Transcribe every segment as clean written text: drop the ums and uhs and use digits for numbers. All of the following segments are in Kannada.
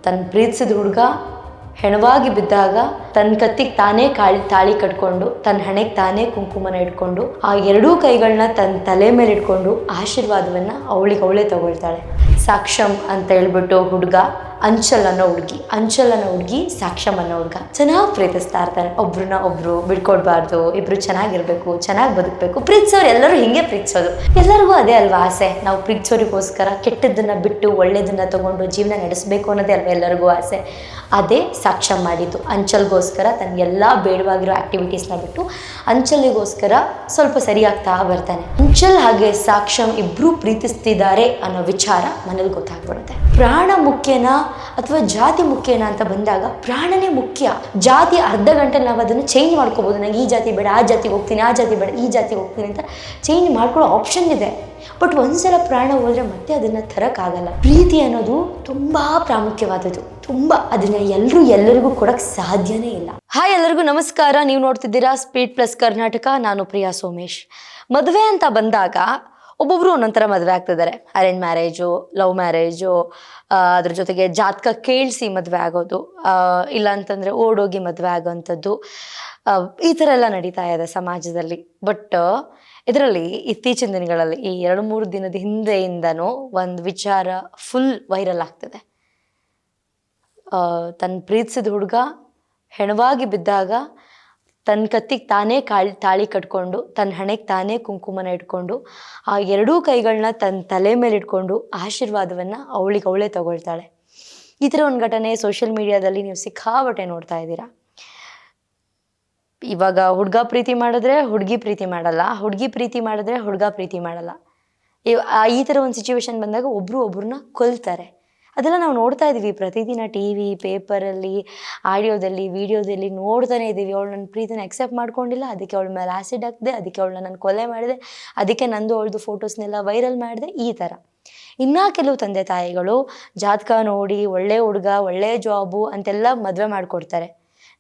ತನ್ನ ಪ್ರೀತಿಸಿದ ಹುಡುಗ ಹೆಣವಾಗಿ ಬಿದ್ದಾಗ ತನ್ನ ಕತ್ತಿಗೆ ತಾನೇ ತಾಳಿ ಕಟ್ಕೊಂಡು ತನ್ನ ಹಣೆಗೆ ತಾನೇ ಕುಂಕುಮನ ಇಟ್ಕೊಂಡು ಆ ಎರಡೂ ಕೈಗಳನ್ನ ತನ್ನ ತಲೆ ಮೇಲೆ ಇಟ್ಕೊಂಡು ಆಶೀರ್ವಾದವನ್ನು ಅವಳೇ ತಗೊಳ್ತಾಳೆ. ಸಾಕ್ಷಂ ಅಂತ ಹೇಳ್ಬಿಟ್ಟು ಹುಡುಗ, ಅಂಚಲ್ ಅನ್ನೋ ಹುಡುಗಿ ಸಾಕ್ಷಂ ಅನ್ನೋ ಹುಡುಗ ಚೆನ್ನಾಗಿ ಪ್ರೀತಿಸ್ತಾ ಇರ್ತಾನೆ. ಒಬ್ರು ಬಿಡ್ಕೊಡ್ಬಾರ್ದು, ಇಬ್ರು ಚೆನ್ನಾಗಿರ್ಬೇಕು, ಚೆನ್ನಾಗಿ ಬದುಕಬೇಕು. ಪ್ರೀತಿಸೋರು ಎಲ್ಲರೂ ಹಿಂಗೆ ಪ್ರೀತಿಸೋದು, ಎಲ್ಲರಿಗೂ ಅದೇ ಅಲ್ವಾ ಆಸೆ. ನಾವು ಪ್ರೀತಿಸೋರಿಗೋಸ್ಕರ ಕೆಟ್ಟದ್ದನ್ನು ಬಿಟ್ಟು ಒಳ್ಳೆಯದನ್ನು ತಗೊಂಡು ಜೀವನ ನಡೆಸಬೇಕು ಅನ್ನೋದೇ ಅಲ್ವಾ ಎಲ್ಲರಿಗೂ ಆಸೆ. ಅದೇ ಸಾಕ್ಷಂ ಮಾಡಿದ್ದು. ಅಂಚಲ್ಗೋಸ್ಕರ ತನ್ನ ಎಲ್ಲ ಬೇಡವಾಗಿರೋ ಆ್ಯಕ್ಟಿವಿಟೀಸ್ನ ಬಿಟ್ಟು ಅಂಚಲಿಗೋಸ್ಕರ ಸ್ವಲ್ಪ ಸರಿಯಾಗ್ತಾ ಬರ್ತಾನೆ. ಅಂಚಲ್ ಹಾಗೆ ಸಾಕ್ಷಂ ಇಬ್ಬರೂ ಪ್ರೀತಿಸ್ತಿದ್ದಾರೆ ಅನ್ನೋ ವಿಚಾರ ಮನೇಲಿ ಗೊತ್ತಾಗ್ಬಿಡುತ್ತೆ. ಪ್ರಾಣ ಮುಖ್ಯನಾ ಅಥವಾ ಜಾತಿ ಮುಖ್ಯನಾ ಅಂತ ಬಂದಾಗ ಪ್ರಾಣನೇ ಮುಖ್ಯ. ಜಾತಿ ಅರ್ಧ ಗಂಟೆ ನಾವು ಅದನ್ನು ಚೇಂಜ್ ಮಾಡ್ಕೋಬೋದು. ನಂಗೆ ಈ ಜಾತಿ ಬೇಡ, ಆ ಜಾತಿಗೆ ಹೋಗ್ತೀನಿ, ಆ ಜಾತಿ ಬೇಡ, ಈ ಜಾತಿಗೆ ಹೋಗ್ತೀನಿ ಅಂತ ಚೇಂಜ್ ಮಾಡ್ಕೊಳ್ಳೋ ಆಪ್ಷನ್ ಇದೆ. ಬಟ್ ಒಂದ್ಸಲ ಪ್ರಾಣ ಹೋದರೆ ಮತ್ತೆ ಅದನ್ನು ತರೋಕ್ಕಾಗಲ್ಲ. ಪ್ರೀತಿ ಅನ್ನೋದು ತುಂಬ ಪ್ರಾಮುಖ್ಯವಾದದ್ದು, ತುಂಬ. ಅದನ್ನು ಎಲ್ಲರಿಗೂ ಕೊಡೋಕ್ಕೆ ಸಾಧ್ಯನೇ ಇಲ್ಲ. ಹಾಯ್ ಎಲ್ಲರಿಗೂ ನಮಸ್ಕಾರ. ನೀವು ನೋಡ್ತಿದ್ದೀರಾ ಸ್ಪೀಡ್ ಪ್ಲಸ್ ಕರ್ನಾಟಕ. ನಾನು ಪ್ರಿಯಾ ಸೋಮೇಶ್. ಮದುವೆ ಅಂತ ಬಂದಾಗ ಒಬ್ಬೊಬ್ರು ಒಂದೊಂಥರ ಮದುವೆ ಆಗ್ತಿದ್ದಾರೆ. ಅರೇಂಜ್ ಮ್ಯಾರೇಜು, ಲವ್ ಮ್ಯಾರೇಜು, ಅದ್ರ ಜೊತೆಗೆ ಜಾತಕ ಕೇಳಿಸಿ ಮದುವೆ ಆಗೋದು, ಇಲ್ಲ ಅಂತಂದರೆ ಓಡೋಗಿ ಮದುವೆ ಆಗೋವಂಥದ್ದು, ಈ ಥರ ಎಲ್ಲ ನಡೀತಾ ಇದೆ ಸಮಾಜದಲ್ಲಿ. ಬಟ್ ಇದರಲ್ಲಿ ಇತ್ತೀಚಿನ ದಿನಗಳಲ್ಲಿ ಈ 2-3 ದಿನದ ಹಿಂದೆಯಿಂದನೂ ಒಂದು ವಿಚಾರ ಫುಲ್ ವೈರಲ್ ಆಗ್ತಿದೆ. ತನ್ನ ಪ್ರೀತಿಸಿದ ಹುಡುಗ ಹೆಣವಾಗಿ ಬಿದ್ದಾಗ ತನ್ನ ಕತ್ತಿಗೆ ತಾನೇ ತಾಳಿ ಕಟ್ಕೊಂಡು ತನ್ನ ಹಣೆಗೆ ತಾನೇ ಕುಂಕುಮನ ಇಟ್ಕೊಂಡು ಆ ಎರಡೂ ಕೈಗಳನ್ನ ತನ್ನ ತಲೆ ಮೇಲೆ ಇಟ್ಕೊಂಡು ಆಶೀರ್ವಾದವನ್ನು ಅವಳೇ ತಗೊಳ್ತಾಳೆ. ಈ ಥರ ಒಂದು ಘಟನೆ ಸೋಷಿಯಲ್ ಮೀಡಿಯಾದಲ್ಲಿ ನೀವು ಸಿಕ್ಕಾಪಟ್ಟೆ ನೋಡ್ತಾ ಇದ್ದೀರಾ. ಇವಾಗ ಹುಡುಗ ಪ್ರೀತಿ ಮಾಡಿದ್ರೆ ಹುಡುಗಿ ಪ್ರೀತಿ ಮಾಡಲ್ಲ, ಹುಡುಗಿ ಪ್ರೀತಿ ಮಾಡಿದ್ರೆ ಹುಡುಗ ಪ್ರೀತಿ ಮಾಡಲ್ಲ. ಈ ಥರ ಒಂದು ಸಿಚುವೇಶನ್ ಬಂದಾಗ ಒಬ್ರನ್ನ ಕೊಲ್ತಾರೆ. ಅದೆಲ್ಲ ನಾವು ನೋಡ್ತಾ ಇದ್ದೀವಿ ಪ್ರತಿದಿನ TV, ಪೇಪರಲ್ಲಿ, ಆಡಿಯೋದಲ್ಲಿ, ವಿಡಿಯೋದಲ್ಲಿ ನೋಡ್ತಾನೆ ಇದ್ದೀವಿ. ಅವಳು ನನ್ನ ಪ್ರೀತಿನ ಅಕ್ಸೆಪ್ಟ್ ಮಾಡ್ಕೊಂಡಿಲ್ಲ, ಅದಕ್ಕೆ ಅವಳ ಮೇಲೆ ಆ್ಯಸಿಡ್ ಹಾಕಿದೆ, ಅದಕ್ಕೆ ಅವಳನ್ನ ನಾನು ಕೊಲೆ ಮಾಡಿದೆ, ಅದಕ್ಕೆ ನಂದು ಅವಳದು ಫೋಟೋಸ್ನೆಲ್ಲ ವೈರಲ್ ಮಾಡಿದೆ. ಈ ಥರ ಇನ್ನೂ ಕೆಲವು ತಂದೆ ತಾಯಿಗಳು ಜಾತಕ ನೋಡಿ ಒಳ್ಳೆ ಹುಡುಗ, ಒಳ್ಳೆ ಜಾಬು ಅಂತೆಲ್ಲ ಮದುವೆ ಮಾಡಿಕೊಡ್ತಾರೆ.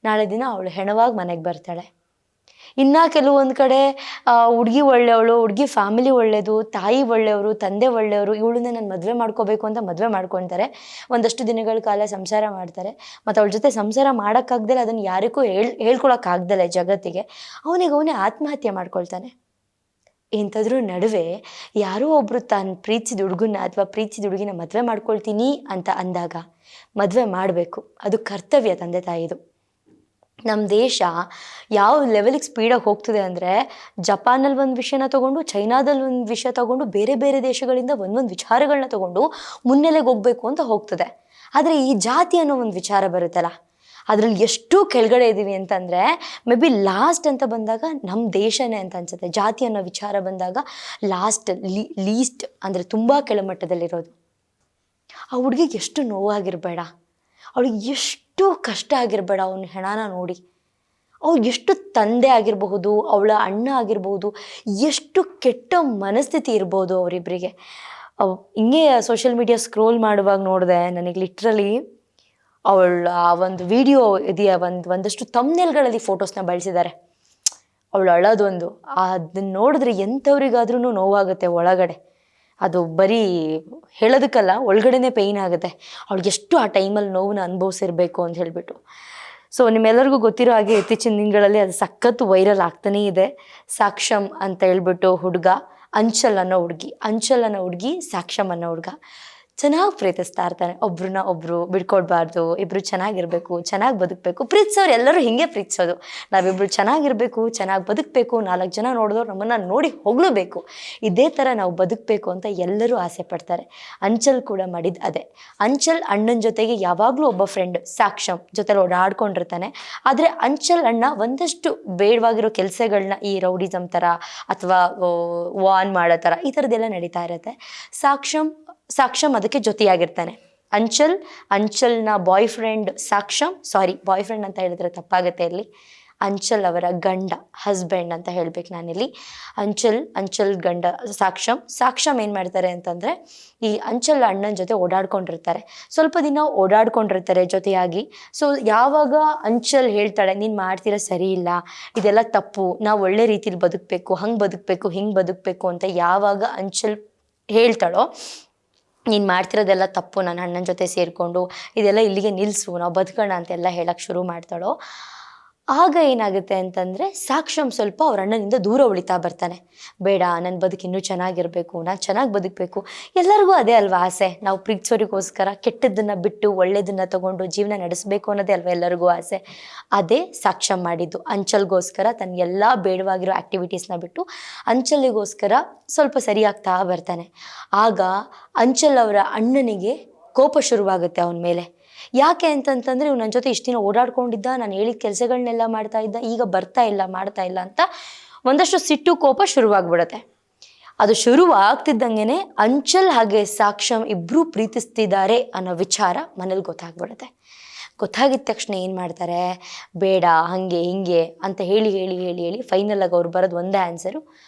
ನಾಳೆ ದಿನ ಅವಳು ಹೆಣವಾಗಿ ಮನೆಗೆ ಬರ್ತಾಳೆ. ಇನ್ನು ಕೆಲವೊಂದು ಕಡೆ ಹುಡುಗಿ ಒಳ್ಳೆಯವಳು, ಹುಡುಗಿ ಫ್ಯಾಮಿಲಿ ಒಳ್ಳೆಯದು, ತಾಯಿ ಒಳ್ಳೆಯವರು, ತಂದೆ ಒಳ್ಳೆಯವರು, ಇವಳನ್ನ ನಾನು ಮದುವೆ ಮಾಡ್ಕೋಬೇಕು ಅಂತ ಮದುವೆ ಮಾಡ್ಕೊತಾರೆ. ಒಂದಷ್ಟು ದಿನಗಳ ಕಾಲ ಸಂಸಾರ ಮಾಡ್ತಾರೆ. ಮತ್ತು ಅವಳ ಜೊತೆ ಸಂಸಾರ ಮಾಡೋಕ್ಕಾಗ್ದಲೆ ಅದನ್ನು ಯಾರಿಗೂ ಹೇಳ್ಕೊಳಕ್ಕಾಗ್ದಲೆ ಜಗತ್ತಿಗೆ ಅವನೇ ಆತ್ಮಹತ್ಯೆ ಮಾಡ್ಕೊಳ್ತಾನೆ. ಇಂಥದ್ರ ನಡುವೆ ಯಾರೋ ಒಬ್ಬರು ತಾನು ಪ್ರೀತಿಸಿದ ಹುಡುಗನ ಅಥವಾ ಪ್ರೀತಿಸಿದ ಹುಡುಗಿನ ಮದುವೆ ಮಾಡ್ಕೊಳ್ತೀನಿ ಅಂತ ಅಂದಾಗ ಮದುವೆ ಮಾಡಬೇಕು. ಅದು ಕರ್ತವ್ಯ ತಂದೆ ತಾಯಿದು. ನಮ್ಮ ದೇಶ ಯಾವ ಲೆವೆಲಿಗೆ ಸ್ಪೀಡಾಗಿ ಹೋಗ್ತದೆ ಅಂದರೆ, ಜಪಾನಲ್ಲಿ ಒಂದು ವಿಷಯನ ತೊಗೊಂಡು, ಚೈನಾದಲ್ಲಿ ಒಂದು ವಿಷಯ ತೊಗೊಂಡು, ಬೇರೆ ಬೇರೆ ದೇಶಗಳಿಂದ ಒಂದೊಂದು ವಿಚಾರಗಳನ್ನ ತೊಗೊಂಡು ಮುನ್ನೆಲೆಗೆ ಹೋಗಬೇಕು ಅಂತ ಹೋಗ್ತದೆ. ಆದರೆ ಈ ಜಾತಿ ಅನ್ನೋ ಒಂದು ವಿಚಾರ ಬರುತ್ತಲ್ಲ, ಅದರಲ್ಲಿ ಎಷ್ಟು ಕೆಳಗಡೆ ಇದ್ದೀವಿ ಅಂತಂದರೆ ಮೇ ಬಿ ಲಾಸ್ಟ್ ಅಂತ ಬಂದಾಗ ನಮ್ಮ ದೇಶನೇ ಅಂತ ಅನ್ಸುತ್ತೆ. ಜಾತಿ ಅನ್ನೋ ವಿಚಾರ ಬಂದಾಗ ಲೀಸ್ಟ್ ಅಂದರೆ ತುಂಬ ಕೆಳಮಟ್ಟದಲ್ಲಿರೋದು. ಆ ಹುಡುಗಿಗೆ ಎಷ್ಟು ನೋವಾಗಿರಬೇಡ, ಅವಳಿಗೆ ಎಷ್ಟು ಕಷ್ಟ ಆಗಿರಬೇಡ ಅವನ ಹೆಣನ ನೋಡಿ. ಅವ್ರು ಎಷ್ಟು ತಂದೆ ಆಗಿರಬಹುದು, ಅವಳ ಅಣ್ಣ ಆಗಿರ್ಬೋದು, ಎಷ್ಟು ಕೆಟ್ಟ ಮನಸ್ಥಿತಿ ಇರ್ಬೋದು ಅವರಿಬ್ಬರಿಗೆ. ಹಿಂಗೆ ಸೋಷಿಯಲ್ ಮೀಡಿಯಾ ಸ್ಕ್ರೋಲ್ ಮಾಡುವಾಗ ನೋಡಿದೆ, ನನಗೆ ಲಿಟ್ರಲಿ ಅವಳ ಆ ಒಂದು ವಿಡಿಯೋ ಇದೆಯಾ, ಒಂದಷ್ಟು ಥಂಬ್ನೇಲ್ಗಳಲ್ಲಿ ಫೋಟೋಸ್ನ ಬಳಸಿದ್ದಾರೆ. ಅವಳು ಅಳೋದೊಂದು, ಅದನ್ನ ನೋಡಿದ್ರೆ ಎಂಥವ್ರಿಗಾದ್ರೂ ನೋವಾಗುತ್ತೆ ಒಳಗಡೆ. ಅದು ಬರೀ ಹೇಳೋದಕ್ಕಲ್ಲ, ಒಳಗಡೆನೇ ಪೇಯ್ನ್ ಆಗುತ್ತೆ. ಅವಳಿಗೆ ಎಷ್ಟು ಆ ಟೈಮಲ್ಲಿ ನೋವನ್ನ ಅನುಭವಿಸಿರ್ಬೇಕು ಅಂತ ಹೇಳಿಬಿಟ್ಟು. ಸೊ ನಿಮ್ಮೆಲ್ಲರಿಗೂ ಗೊತ್ತಿರೋ ಹಾಗೆ ಇತ್ತೀಚಿನ ದಿನಗಳಲ್ಲಿ ಅದು ಸಖತ್ತು ವೈರಲ್ ಆಗ್ತಾನೇ ಇದೆ. ಸಾಕ್ಷಂ ಅಂತ ಹೇಳ್ಬಿಟ್ಟು ಹುಡುಗ, ಅಂಚಲ್ ಅನ್ನೋ ಹುಡುಗಿ ಸಾಕ್ಷಂ ಅನ್ನೋ ಹುಡುಗ ಚೆನ್ನಾಗಿ ಪ್ರೀತಿಸ್ತಾ ಇರ್ತಾನೆ. ಒಬ್ರು ಬಿಡ್ಕೊಡ್ಬಾರ್ದು, ಇಬ್ರು ಚೆನ್ನಾಗಿರ್ಬೇಕು, ಚೆನ್ನಾಗಿ ಬದುಕಬೇಕು. ಪ್ರೀತಿಸೋರು ಎಲ್ಲರೂ ಹಿಂಗೆ ಪ್ರೀತಿಸೋದು. ನಾವಿಬ್ರು ಚೆನ್ನಾಗಿರ್ಬೇಕು, ಚೆನ್ನಾಗಿ ಬದುಕಬೇಕು, 4 ಜನ ನೋಡಿದವ್ರು ನಮ್ಮನ್ನು ನೋಡಿ ಹೊಗಳಬೇಕು, ಇದೇ ಥರ ನಾವು ಬದುಕಬೇಕು ಅಂತ ಎಲ್ಲರೂ ಆಸೆ ಪಡ್ತಾರೆ. ಅಂಚಲ್ ಕೂಡ ಮಾಡಿದ್ದು ಅದೇ. ಅಂಚಲ್ ಅಣ್ಣನ ಜೊತೆಗೆ ಯಾವಾಗಲೂ ಒಬ್ಬ ಫ್ರೆಂಡ್ ಸಾಕ್ಷಂ ಜೊತೆಲಿ ಓಡಾಡ್ಕೊಂಡಿರ್ತಾನೆ. ಆದರೆ ಅಂಚಲ್ ಅಣ್ಣ ಒಂದಷ್ಟು ಬೇಡವಾಗಿರೋ ಕೆಲಸಗಳನ್ನ, ಈ ರೌಡಿಸಮ್ ಥರ ಅಥವಾ ವಾನ್ ಮಾಡೋ ಥರ ಈ ಥರದ್ದೆಲ್ಲ ನಡೀತಾ ಇರುತ್ತೆ. ಸಾಕ್ಷಂ ಅದಕ್ಕೆ ಜೊತೆಯಾಗಿರ್ತಾನೆ. ಅಂಚಲ್ನ ಬಾಯ್ ಫ್ರೆಂಡ್ ಬಾಯ್ ಫ್ರೆಂಡ್ ಅಂತ ಹೇಳಿದ್ರೆ ತಪ್ಪಾಗುತ್ತೆ ಇಲ್ಲಿ, ಅಂಚಲ್ ಅವರ ಗಂಡ, ಹಸ್ಬೆಂಡ್ ಅಂತ ಹೇಳ್ಬೇಕು ನಾನಿಲ್ಲಿ. ಅಂಚಲ್ ಗಂಡ ಸಾಕ್ಷಂ ಏನು ಮಾಡ್ತಾರೆ ಅಂತಂದರೆ, ಈ ಅಂಚಲ್ ಅಣ್ಣನ ಜೊತೆ ಓಡಾಡ್ಕೊಂಡಿರ್ತಾರೆ. ಸ್ವಲ್ಪ ದಿನ ಓಡಾಡ್ಕೊಂಡಿರ್ತಾರೆ ಜೊತೆಯಾಗಿ. ಸೊ ಯಾವಾಗ ಅಂಚಲ್ ಹೇಳ್ತಾಳೆ, ನೀನು ಮಾಡ್ತೀರ ಸರಿ ಇಲ್ಲ, ಇದೆಲ್ಲ ತಪ್ಪು, ನಾವು ಒಳ್ಳೆ ರೀತಿಲಿ ಬದುಕಬೇಕು, ಹಂಗೆ ಬದುಕಬೇಕು, ಹಿಂಗೆ ಬದುಕಬೇಕು ಅಂತ ಯಾವಾಗ ಅಂಚಲ್ ಹೇಳ್ತಾಳೋ, ನೀನು ಮಾಡ್ತಿರೋದೆಲ್ಲ ತಪ್ಪು, ನನ್ನ ಅಣ್ಣನ ಜೊತೆ ಸೇರಿಕೊಂಡು ಇದೆಲ್ಲ ಇಲ್ಲಿಗೆ ನಿಲ್ಲಿಸು, ನಾವು ಬದುಕೋಣ ಅಂತೆಲ್ಲ ಹೇಳಕ್ಕೆ ಶುರು ಮಾಡ್ತಾಳೋ, ಆಗ ಏನಾಗುತ್ತೆ ಅಂತಂದರೆ ಸಾಕ್ಷಂ ಸ್ವಲ್ಪ ಅವ್ರ ಅಣ್ಣನಿಂದ ದೂರ ಉಳಿತಾ ಬರ್ತಾನೆ. ಬೇಡ, ನನ್ನ ಬದುಕು ಇನ್ನೂ ಚೆನ್ನಾಗಿರಬೇಕು, ನಾನು ಚೆನ್ನಾಗಿ ಬದುಕಬೇಕು. ಎಲ್ಲರಿಗೂ ಅದೇ ಅಲ್ವಾ ಆಸೆ, ನಾವು ಪ್ರೀತಿಸೋರಿಗೋಸ್ಕರ ಕೆಟ್ಟದ್ದನ್ನು ಬಿಟ್ಟು ಒಳ್ಳೆಯದನ್ನು ತಗೊಂಡು ಜೀವನ ನಡೆಸಬೇಕು ಅನ್ನೋದೇ ಅಲ್ವಾ ಎಲ್ಲರಿಗೂ ಆಸೆ. ಅದೇ ಸಾಕ್ಷಂ ಮಾಡಿದ್ದು. ಅಂಚಲ್ಗೋಸ್ಕರ ತನ್ನ ಎಲ್ಲ ಬೇಡವಾಗಿರೋ ಆ್ಯಕ್ಟಿವಿಟೀಸ್ನ ಬಿಟ್ಟು ಅಂಚಲಿಗೋಸ್ಕರ ಸ್ವಲ್ಪ ಸರಿಯಾಗ್ತಾ ಬರ್ತಾನೆ. ಆಗ ಅಂಚಲ್ ಅವರ ಅಣ್ಣನಿಗೆ ಕೋಪ ಶುರುವಾಗುತ್ತೆ ಅವನ ಮೇಲೆ. ಯಾಕೆ ಅಂತಂತಂದರೆ ಇವ್ನು ನನ್ನ ಜೊತೆ ಇಷ್ಟು ದಿನ ಓಡಾಡ್ಕೊಂಡಿದ್ದ, ನಾನು ಹೇಳಿದ ಕೆಲಸಗಳನ್ನೆಲ್ಲ ಮಾಡ್ತಾ ಇದ್ದ, ಈಗ ಮಾಡ್ತಾ ಇಲ್ಲ ಅಂತ ಒಂದಷ್ಟು ಸಿಟ್ಟು ಕೋಪ ಶುರುವಾಗ್ಬಿಡುತ್ತೆ. ಅದು ಶುರುವಾಗ್ತಿದ್ದಂಗೆ ಅಂಚಲ್ ಹಾಗೆ ಸಾಕ್ಷಂ ಇಬ್ಬರೂ ಪ್ರೀತಿಸ್ತಿದ್ದಾರೆ ಅನ್ನೋ ವಿಚಾರ ಮನೇಲಿ ಗೊತ್ತಾಗ್ಬಿಡುತ್ತೆ. ಗೊತ್ತಾಗಿದ್ದ ತಕ್ಷಣ ಏನು ಮಾಡ್ತಾರೆ, ಬೇಡ ಹಾಗೆ ಹಿಂಗೆ ಅಂತ ಹೇಳಿ ಹೇಳಿ ಹೇಳಿ ಹೇಳಿ ಫೈನಲಾಗಿ ಅವ್ರು ಬರೋದು ಒಂದೇ ಆನ್ಸರು,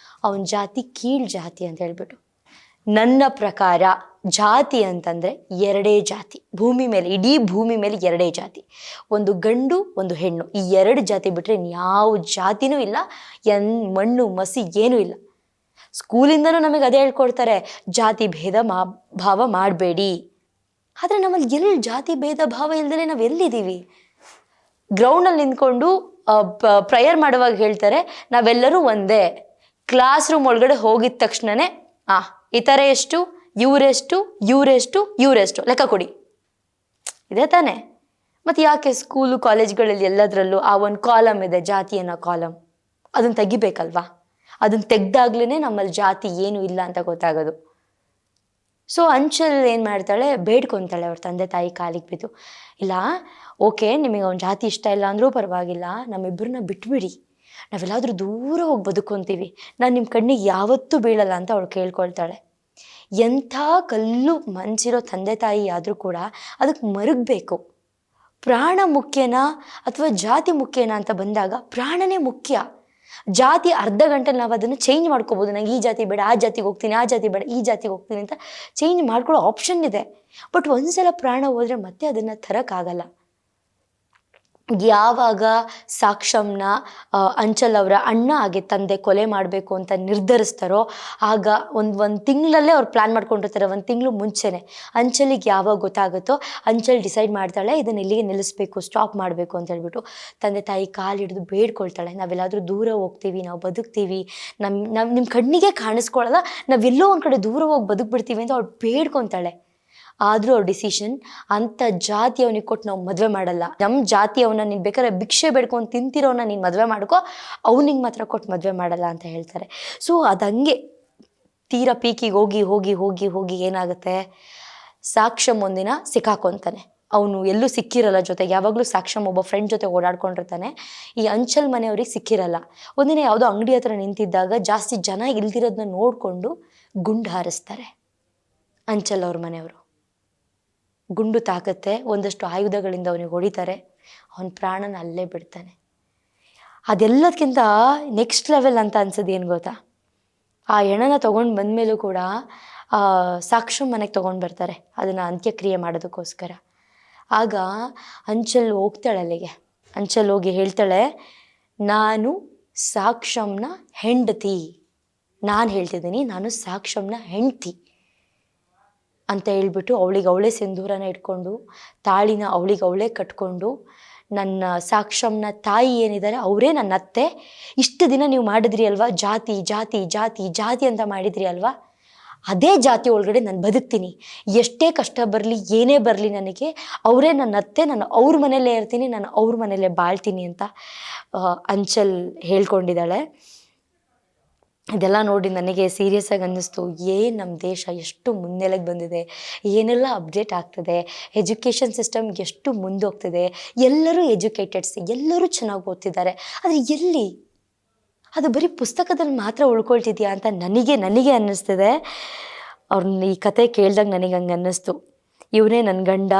ಅವನ ಜಾತಿ ಕೀಳ್ ಜಾತಿ ಅಂತ ಹೇಳ್ಬಿಟ್ಟು. ನನ್ನ ಪ್ರಕಾರ ಜಾತಿ ಅಂತಂದರೆ ಎರಡೇ ಜಾತಿ ಭೂಮಿ ಮೇಲೆ, ಇಡೀ ಭೂಮಿ ಮೇಲೆ ಎರಡೇ ಜಾತಿ, ಒಂದು ಗಂಡು ಒಂದು ಹೆಣ್ಣು. ಈ ಎರಡು ಜಾತಿ ಬಿಟ್ಟರೆ ಇನ್ಯಾವ ಜಾತಿನೂ ಇಲ್ಲ, ಮಣ್ಣು ಮಸಿ ಏನೂ ಇಲ್ಲ. ಸ್ಕೂಲಿಂದನೂ ನಮಗೆ ಅದೇ ಹೇಳ್ಕೊಡ್ತಾರೆ, ಜಾತಿ ಭೇದ ಭಾವ ಮಾಡಬೇಡಿ. ಆದರೆ ನಮ್ಮಲ್ಲಿ ಎಲ್ಲಿ ಜಾತಿ ಭೇದ ಭಾವ ಇಲ್ದೇ ನಾವು ಎಲ್ಲಿದ್ದೀವಿ? ಗ್ರೌಂಡಲ್ಲಿ ನಿಂತ್ಕೊಂಡು ಪ್ರೇಯರ್ ಮಾಡುವಾಗ ಹೇಳ್ತಾರೆ ನಾವೆಲ್ಲರೂ ಒಂದೇ. ಕ್ಲಾಸ್ ರೂಮ್ ಒಳಗಡೆ ಹೋಗಿದ ತಕ್ಷಣವೇ ಈ ಥರ ಎಷ್ಟು, ಇವರೆಷ್ಟು ಇವರೆಷ್ಟು ಇವರೆಷ್ಟು ಲೆಕ್ಕ ಕೊಡಿ, ಇದೇ ತಾನೇ. ಮತ್ತು ಯಾಕೆ ಸ್ಕೂಲು ಕಾಲೇಜ್ಗಳಲ್ಲಿ ಎಲ್ಲದರಲ್ಲೂ ಆ ಒಂದು ಕಾಲಮ್ ಇದೆ, ಜಾತಿ ಅನ್ನೋ ಕಾಲಮ್, ಅದನ್ನು ತೆಗಿಬೇಕಲ್ವಾ? ಅದನ್ನು ತೆಗ್ದಾಗ್ಲೇ ನಮ್ಮಲ್ಲಿ ಜಾತಿ ಏನೂ ಇಲ್ಲ ಅಂತ ಗೊತ್ತಾಗೋದು. ಸೊ ಅಂಚಲ್ ಏನು ಮಾಡ್ತಾಳೆ, ಬೇಡ್ಕೊತಾಳೆ ಅವ್ರ ತಂದೆ ತಾಯಿ ಕಾಲಿಗೆ ಬಿದ್ದು, ಇಲ್ಲ ಓಕೆ ನಿಮಗೆ ಅವ್ನ ಜಾತಿ ಇಷ್ಟ ಇಲ್ಲ ಅಂದರೂ ಪರವಾಗಿಲ್ಲ, ನಮ್ಮಿಬ್ಬರನ್ನ ಬಿಟ್ಬಿಡಿ, ನಾವೆಲ್ಲಾದರೂ ದೂರ ಹೋಗಿ ಬದುಕೊಂತೀವಿ, ನಾನು ನಿಮ್ಮ ಕಣ್ಣಿಗೆ ಯಾವತ್ತೂ ಬೀಳಲ್ಲ ಅಂತ ಅವಳು ಕೇಳ್ಕೊಳ್ತಾಳೆ. ಎಂಥ ಕಲ್ಲು ಮನಸ್ಸಿರೋ ತಂದೆ ತಾಯಿ ಆದರೂ ಕೂಡ ಅದಕ್ಕೆ ಮರುಗಬೇಕು. ಪ್ರಾಣ ಮುಖ್ಯನಾ ಅಥವಾ ಜಾತಿ ಮುಖ್ಯನಾ ಅಂತ ಬಂದಾಗ ಪ್ರಾಣನೇ ಮುಖ್ಯ. ಜಾತಿ ಅರ್ಧ ಗಂಟೆಲಿ ನಾವು ಅದನ್ನು ಚೇಂಜ್ ಮಾಡ್ಕೋಬೋದು. ನಂಗೆ ಈ ಜಾತಿ ಬೇಡ, ಆ ಜಾತಿಗೆ ಹೋಗ್ತೀನಿ, ಆ ಜಾತಿ ಬೇಡ, ಈ ಜಾತಿಗೆ ಹೋಗ್ತೀನಿ ಅಂತ ಚೇಂಜ್ ಮಾಡ್ಕೊಳ್ಳೋ ಆಪ್ಷನ್ ಇದೆ. ಬಟ್ ಒಂದ್ಸಲ ಪ್ರಾಣ ಹೋದರೆ ಮತ್ತೆ ಅದನ್ನು ತರೋಕ್ಕಾಗಲ್ಲ. ಯಾವಾಗ ಸಾಕ್ಷಂನ ಅಂಚಲ್ ಅವರ ಅಣ್ಣ ಹಾಗೆ ತಂದೆ ಕೊಲೆ ಮಾಡಬೇಕು ಅಂತ ನಿರ್ಧರಿಸ್ತಾರೋ ಆಗ ಒಂದು ತಿಂಗಳಲ್ಲೇ ಅವ್ರು ಪ್ಲ್ಯಾನ್ ಮಾಡ್ಕೊಂಡಿರ್ತಾರೆ. ಒಂದು ತಿಂಗಳು ಮುಂಚೆನೆ ಅಂಚಲಿಗೆ ಯಾವಾಗ ಗೊತ್ತಾಗುತ್ತೋ ಅಂಚಲ್ ಡಿಸೈಡ್ ಮಾಡ್ತಾಳೆ ಇದನ್ನು ಇಲ್ಲಿಗೆ ನಿಲ್ಲಿಸ್ಬೇಕು, ಸ್ಟಾಪ್ ಮಾಡಬೇಕು ಅಂತ ಹೇಳ್ಬಿಟ್ಟು ತಂದೆ ತಾಯಿ ಕಾಲು ಹಿಡಿದು ಬೇಡ್ಕೊಳ್ತಾಳೆ. ನಾವೆಲ್ಲಾದರೂ ದೂರ ಹೋಗ್ತೀವಿ, ನಾವು ಬದುಕ್ತೀವಿ, ನಿಮ್ಮ ಕಣ್ಣಿಗೆ ಕಾಣಿಸ್ಕೊಳ್ಳಲ್ಲ, ನಾವೆಲ್ಲೋ ಒಂದು ಕಡೆ ದೂರ ಹೋಗಿ ಬದುಕ್ಬಿಡ್ತೀವಿ ಅಂತ ಅವ್ಳು ಬೇಡ್ಕೊತಾಳೆ. ಆದರೂ ಅವ್ರ ಡಿಸಿಷನ್, ಅಂಥ ಜಾತಿ ಅವನಿಗೆ ಕೊಟ್ಟು ನಾವು ಮದುವೆ ಮಾಡಲ್ಲ, ನಮ್ಮ ಜಾತಿ ಅವನ್ನ ನೀನು ಬೇಕಾದ್ರೆ ಭಿಕ್ಷೆ ಬೇಡ್ಕೊಂಡು ತಿಂತಿರೋನ ನೀನು ಮದುವೆ ಮಾಡ್ಕೋ, ಅವನಿಗೆ ಮಾತ್ರ ಕೊಟ್ಟು ಮದುವೆ ಮಾಡಲ್ಲ ಅಂತ ಹೇಳ್ತಾರೆ. ಸೊ ಅದಂಗೆ ತೀರಾ ಪೀಕಿಗೆ ಹೋಗಿ ಹೋಗಿ ಹೋಗಿ ಹೋಗಿ ಏನಾಗುತ್ತೆ, ಸಾಕ್ಷಂ ಒಂದಿನ ಸಿಕ್ಕಾಕೊತಾನೆ. ಅವನು ಎಲ್ಲೂ ಸಿಕ್ಕಿರಲ್ಲ, ಜೊತೆಗೆ ಯಾವಾಗಲೂ ಸಾಕ್ಷಂ ಒಬ್ಬ ಫ್ರೆಂಡ್ ಜೊತೆ ಓಡಾಡ್ಕೊಂಡಿರ್ತಾನೆ. ಈ ಅಂಚಲ್ ಮನೆಯವ್ರಿಗೆ ಸಿಕ್ಕಿರಲ್ಲ. ಒಂದಿನ ಯಾವುದೋ ಅಂಗಡಿ ಹತ್ರ ನಿಂತಿದ್ದಾಗ ಜಾಸ್ತಿ ಜನ ಇಲ್ದಿರೋದನ್ನ ನೋಡಿಕೊಂಡು ಗುಂಡು ಹಾರಿಸ್ತಾರೆ ಅಂಚಲ್ ಅವ್ರ ಮನೆಯವರು. ಗುಂಡು ತಾಕತ್ತೆ, ಒಂದಷ್ಟು ಆಯುಧಗಳಿಂದ ಅವನಿಗೆ ಹೊಡಿತಾರೆ, ಅವನ ಪ್ರಾಣನ ಅಲ್ಲೇ ಬಿಡ್ತಾನೆ. ಅದೆಲ್ಲದಕ್ಕಿಂತ ನೆಕ್ಸ್ಟ್ ಲೆವೆಲ್ ಅಂತ ಅನ್ಸೋದು ಏನು ಗೊತ್ತಾ, ಆ ಹೆಣನ ತೊಗೊಂಡು ಬಂದಮೇಲೂ ಕೂಡ ಸಾಕ್ಷಂ ಮನೆಗೆ ತೊಗೊಂಡು ಬರ್ತಾರೆ ಅದನ್ನು ಅಂತ್ಯಕ್ರಿಯೆ ಮಾಡೋದಕ್ಕೋಸ್ಕರ. ಆಗ ಅಂಚಲ್ ಹೋಗ್ತಾಳೆ ಅಲ್ಲಿಗೆ. ಅಂಚಲ್ ಹೋಗಿ ಹೇಳ್ತಾಳೆ, ನಾನು ಸಾಕ್ಷಂನ ಹೆಂಡತಿ, ನಾನು ಹೇಳ್ತಿದ್ದೀನಿ ನಾನು ಸಾಕ್ಷಂನ ಹೆಂಡತಿ ಅಂತ ಹೇಳ್ಬಿಟ್ಟು ಅವಳಿಗೆ ಅವಳೇ ಸಿಂಧೂರನ ಇಟ್ಕೊಂಡು ತಾಳಿನ ಅವಳಿಗೆ ಅವಳೇ ಕಟ್ಕೊಂಡು, ನನ್ನ ಸಾಕ್ಷಂನ ತಾಯಿ ಏನಿದ್ದಾರೆ ಅವರೇ ನನ್ನ ಅತ್ತೆ, ಇಷ್ಟು ದಿನ ನೀವು ಮಾಡಿದ್ರಿ ಅಲ್ವಾ ಜಾತಿ ಜಾತಿ ಜಾತಿ ಜಾತಿ ಅಂತ ಮಾಡಿದ್ರಿ ಅಲ್ವಾ, ಅದೇ ಜಾತಿ ಒಳಗಡೆ ನಾನು ಬದುಕ್ತೀನಿ, ಎಷ್ಟೇ ಕಷ್ಟ ಬರಲಿ ಏನೇ ಬರಲಿ ನನಗೆ ಅವರೇ ನನ್ನ ಅತ್ತೆ, ನಾನು ಅವ್ರ ಮನೆಯಲ್ಲೇ ಇರ್ತೀನಿ, ನಾನು ಅವ್ರ ಮನೆಯಲ್ಲೇ ಬಾಳ್ತೀನಿ ಅಂತ ಅಂಚಲ್ ಹೇಳ್ಕೊಂಡಿದ್ದಾಳೆ. ಇದೆಲ್ಲ ನೋಡಿ ನನಗೆ ಸೀರಿಯಸ್ ಆಗಿ ಅನ್ನಿಸ್ತು, ಏನು ನಮ್ಮ ದೇಶ ಎಷ್ಟು ಮುನ್ನೆಲೆಗೆ ಬಂದಿದೆ, ಏನೆಲ್ಲ ಅಪ್ಡೇಟ್ ಆಗ್ತದೆ, ಎಜುಕೇಷನ್ ಸಿಸ್ಟಮ್ ಎಷ್ಟು ಮುಂದೋಗ್ತಿದೆ, ಎಲ್ಲರೂ ಎಜುಕೇಟೆಡ್ಸ್, ಎಲ್ಲರೂ ಚೆನ್ನಾಗಿ ಓದ್ತಿದ್ದಾರೆ. ಆದರೆ ಎಲ್ಲಿ ಅದು ಬರೀ ಪುಸ್ತಕದಲ್ಲಿ ಮಾತ್ರ ಉಳ್ಕೊಳ್ತಿದ್ಯಾ ಅಂತ ನನಗೆ ಅನ್ನಿಸ್ತಿದೆ. ಅವ್ರನ್ನ ಈ ಕತೆ ಕೇಳಿದಾಗ ನನಗೆ ಹಂಗೆ ಅನ್ನಿಸ್ತು, ಇವನೇ ನನ್ನ ಗಂಡ,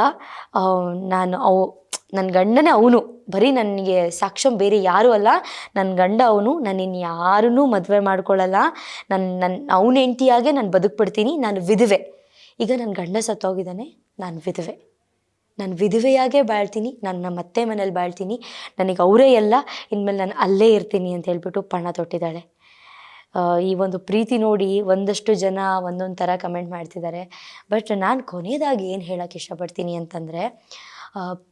ನನ್ನ ಗಂಡನೇ ಅವನು, ಬರೀ ನನಗೆ ಸಾಕ್ಷಂ ಬೇರೆ ಯಾರೂ ಅಲ್ಲ, ನನ್ನ ಗಂಡ ಅವನು, ನಾನು ಇನ್ನು ಯಾರನ್ನೂ ಮದುವೆ ಮಾಡ್ಕೊಳ್ಳಲ್ಲ, ಅವನ ಹೆಂಡತಿಯಾಗೆ ನಾನು ಬದುಕ್ಬಿಡ್ತೀನಿ, ನಾನು ವಿಧವೆ. ಈಗ ನನ್ನ ಗಂಡ ಸತ್ತೋಗಿದ್ದಾನೆ, ನಾನು ವಿಧವೆಯಾಗೇ ಬಾಳ್ತೀನಿ, ನಾನು ನಮ್ಮ ಅತ್ತೆ ಮನೇಲಿ ಬಾಳ್ತೀನಿ, ನನಗೆ ಅವರೇ ಎಲ್ಲ, ಇನ್ಮೇಲೆ ನಾನು ಅಲ್ಲೇ ಇರ್ತೀನಿ ಅಂತ ಹೇಳ್ಬಿಟ್ಟು ಪಣ ತೊಟ್ಟಿದ್ದಾಳೆ. ಈ ಒಂದು ಪ್ರೀತಿ ನೋಡಿ ಒಂದಷ್ಟು ಜನ ಒಂದೊಂದು ಥರ ಕಮೆಂಟ್ ಮಾಡ್ತಿದ್ದಾರೆ. ಬಟ್ ನಾನು ಕೊನೆಯದಾಗಿ ಏನು ಹೇಳೋಕ್ಕೆ ಇಷ್ಟಪಡ್ತೀನಿ ಅಂತಂದರೆ,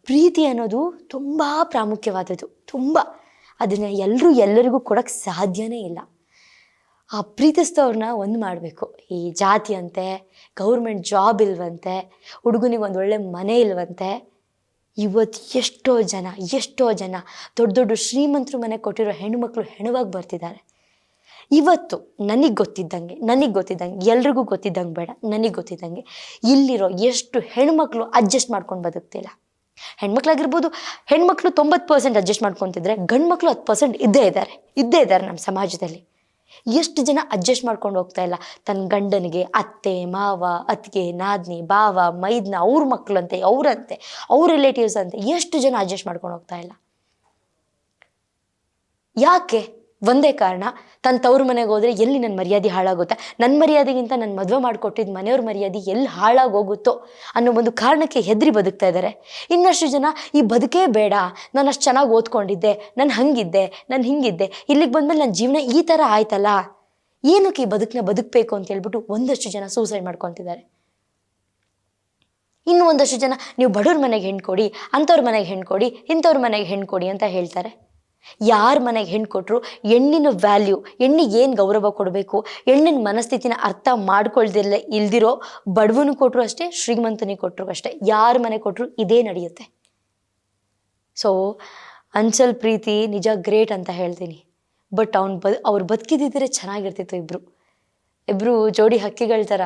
ಪ್ರೀತಿ ಅನ್ನೋದು ತುಂಬ ಪ್ರಾಮುಖ್ಯವಾದದ್ದು, ತುಂಬ. ಅದನ್ನು ಎಲ್ಲರಿಗೂ ಕೊಡೋಕ್ಕೆ ಸಾಧ್ಯನೇ ಇಲ್ಲ. ಆ ಪ್ರೀತಿಸಿದವ್ರನ್ನ ಒಂದು ಮಾಡಬೇಕು. ಈ ಜಾತಿ ಅಂತೆ, ಗೌರ್ಮೆಂಟ್ ಜಾಬ್ ಇಲ್ವಂತೆ, ಹುಡುಗನಿಗೆ ಒಂದು ಒಳ್ಳೆ ಮನೆ ಇಲ್ವಂತೆ. ಇವತ್ತು ಎಷ್ಟೋ ಜನ ದೊಡ್ಡ ದೊಡ್ಡ ಶ್ರೀಮಂತರು ಮನೆ ಕೊಟ್ಟಿರೋ ಹೆಣ್ಣುಮಕ್ಳು ಹೆಣವಾಗಿ ಬರ್ತಿದ್ದಾರೆ. ಇವತ್ತು ನನಗೆ ಗೊತ್ತಿದ್ದಂಗೆ ಎಲ್ರಿಗೂ ಗೊತ್ತಿದ್ದಂಗೆ ಬೇಡ, ನನಗೆ ಗೊತ್ತಿದ್ದಂಗೆ ಇಲ್ಲಿರೋ ಎಷ್ಟು ಹೆಣ್ಮಕ್ಳು ಅಡ್ಜಸ್ಟ್ ಮಾಡ್ಕೊಂಡು ಬದುಕ್ತಿಲ್ಲ. ಹೆಣ್ಮಕ್ಳಾಗಿರ್ಬೋದು, ಹೆಣ್ಮಕ್ಳು 90% ಅಡ್ಜಸ್ಟ್ ಮಾಡ್ಕೊತಿದ್ರೆ ಗಂಡು ಮಕ್ಕಳು 10% ಇದ್ದೇ ಇದ್ದಾರೆ ನಮ್ಮ ಸಮಾಜದಲ್ಲಿ. ಎಷ್ಟು ಜನ ಅಡ್ಜಸ್ಟ್ ಮಾಡ್ಕೊಂಡು ಹೋಗ್ತಾ ಇಲ್ಲ ತನ್ನ ಗಂಡನಿಗೆ. ಅತ್ತೆ ಮಾವ, ಅತ್ತಿಗೆ, ನಾದ್ನಿ, ಬಾವ, ಮೈದ್ನ, ಅವ್ರ ಮಕ್ಕಳಂತೆ, ಅವ್ರ ರಿಲೇಟಿವ್ಸ್ ಅಂತೆ, ಎಷ್ಟು ಜನ ಅಡ್ಜಸ್ಟ್ ಮಾಡ್ಕೊಂಡು ಹೋಗ್ತಾ ಇಲ್ಲ. ಯಾಕೆ? ಒಂದೇ ಕಾರಣ, ತನ್ನ ತವ್ರ ಮನೆಗೆ ಹೋದರೆ ಎಲ್ಲಿ ನನ್ನ ಮರ್ಯಾದೆ ಹಾಳಾಗುತ್ತೆ, ನನ್ನ ಮರ್ಯಾದೆಗಿಂತ ನನ್ನ ಮದುವೆ ಮಾಡಿಕೊಟ್ಟಿದ್ದು ಮನೆಯವ್ರ ಮರ್ಯಾದೆ ಎಲ್ಲಿ ಹಾಳಾಗೋಗುತ್ತೋ ಅನ್ನೋ ಒಂದು ಕಾರಣಕ್ಕೆ ಹೆದರಿ ಬದುಕ್ತಾ ಇದ್ದಾರೆ. ಇನ್ನಷ್ಟು ಜನ ಈ ಬದುಕೇ ಬೇಡ, ನಾನು ಅಷ್ಟು ಚೆನ್ನಾಗಿ ಓದ್ಕೊಂಡಿದ್ದೆ, ನಾನು ಹಿಂಗಿದ್ದೆ, ಇಲ್ಲಿಗೆ ಬಂದಮೇಲೆ ನನ್ನ ಜೀವನ ಈ ಥರ ಆಯ್ತಲ್ಲ, ಏನಕ್ಕೆ ಈ ಬದುಕನ್ನ ಬದುಕಬೇಕು ಅಂತ ಹೇಳ್ಬಿಟ್ಟು ಒಂದಷ್ಟು ಜನ ಸೂಸೈಡ್ ಮಾಡ್ಕೊತಿದ್ದಾರೆ. ಇನ್ನು ಒಂದಷ್ಟು ಜನ ನೀವು ಬಡವ್ರ ಮನೆಗೆ ಹೆಣ್ಣು ಕೊಡಿ, ಅಂಥವ್ರ ಮನೆಗೆ ಹೆಣ್ಣು ಕೊಡಿ, ಇಂಥವ್ರ ಮನೆಗೆ ಹೆಣ್ಣು ಕೊಡಿ ಅಂತ ಹೇಳ್ತಾರೆ. ಯಾರ ಮನೆಗೆ ಹೆಣ್ಣು ಕೊಟ್ಟರು ಹೆಣ್ಣಿನ ವ್ಯಾಲ್ಯೂ, ಹೆಣ್ಣಿಗೆ ಏನು ಗೌರವ ಕೊಡಬೇಕು, ಹೆಣ್ಣಿನ ಮನಸ್ಥಿತಿನ ಅರ್ಥ ಇಲ್ದಿರೋ ಬಡವನು ಕೊಟ್ಟರು ಅಷ್ಟೇ, ಶ್ರೀಮಂತನಿಗೆ ಕೊಟ್ಟರು ಅಷ್ಟೇ, ಯಾರ ಮನೆ ಕೊಟ್ಟರು ಇದೇ ನಡೆಯುತ್ತೆ. ಸೊ ಅಂಚಲ್ ಪ್ರೀತಿ ನಿಜ ಗ್ರೇಟ್ ಅಂತ ಹೇಳ್ತೀನಿ. ಬಟ್ ಅವ್ರು ಬದುಕಿದ್ದಿದ್ರೆ ಚೆನ್ನಾಗಿರ್ತಿತ್ತು. ಇಬ್ಬರು ಜೋಡಿ ಹಕ್ಕಿಗಳ ಥರ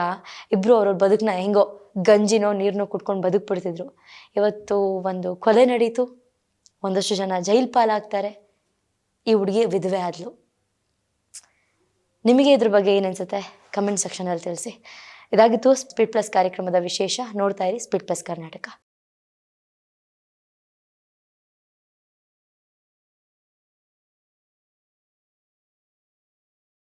ಇಬ್ಬರು ಅವ್ರವ್ರ ಬದುಕನ್ನ ಹೆಂಗೋ ಗಂಜಿನೋ ನೀರನ್ನೋ ಕುಟ್ಕೊಂಡು ಬದುಕ್ಬಿಡ್ತಿದ್ರು. ಇವತ್ತು ಒಂದು ಕೊಲೆ ನಡೀತು, ಒಂದಷ್ಟು ಜನ ಜೈಲ್ ಪಾಲಾಗ್ತಾರೆ, ಈ ಹುಡುಗಿ ವಿಧವೆ ಆದ್ಲು. ನಿಮಗೆ ಇದ್ರ ಬಗ್ಗೆ ಏನನ್ಸುತ್ತೆ ಕಮೆಂಟ್ ಸೆಕ್ಷನಲ್ಲಿ ತಿಳಿಸಿ. ಇದಾಗಿತ್ತು ಸ್ಪೀಡ್ ಪ್ಲಸ್ ಕಾರ್ಯಕ್ರಮದ ವಿಶೇಷ. ನೋಡ್ತಾ ಇರಿ ಸ್ಪೀಡ್ ಪ್ಲಸ್ ಕರ್ನಾಟಕ.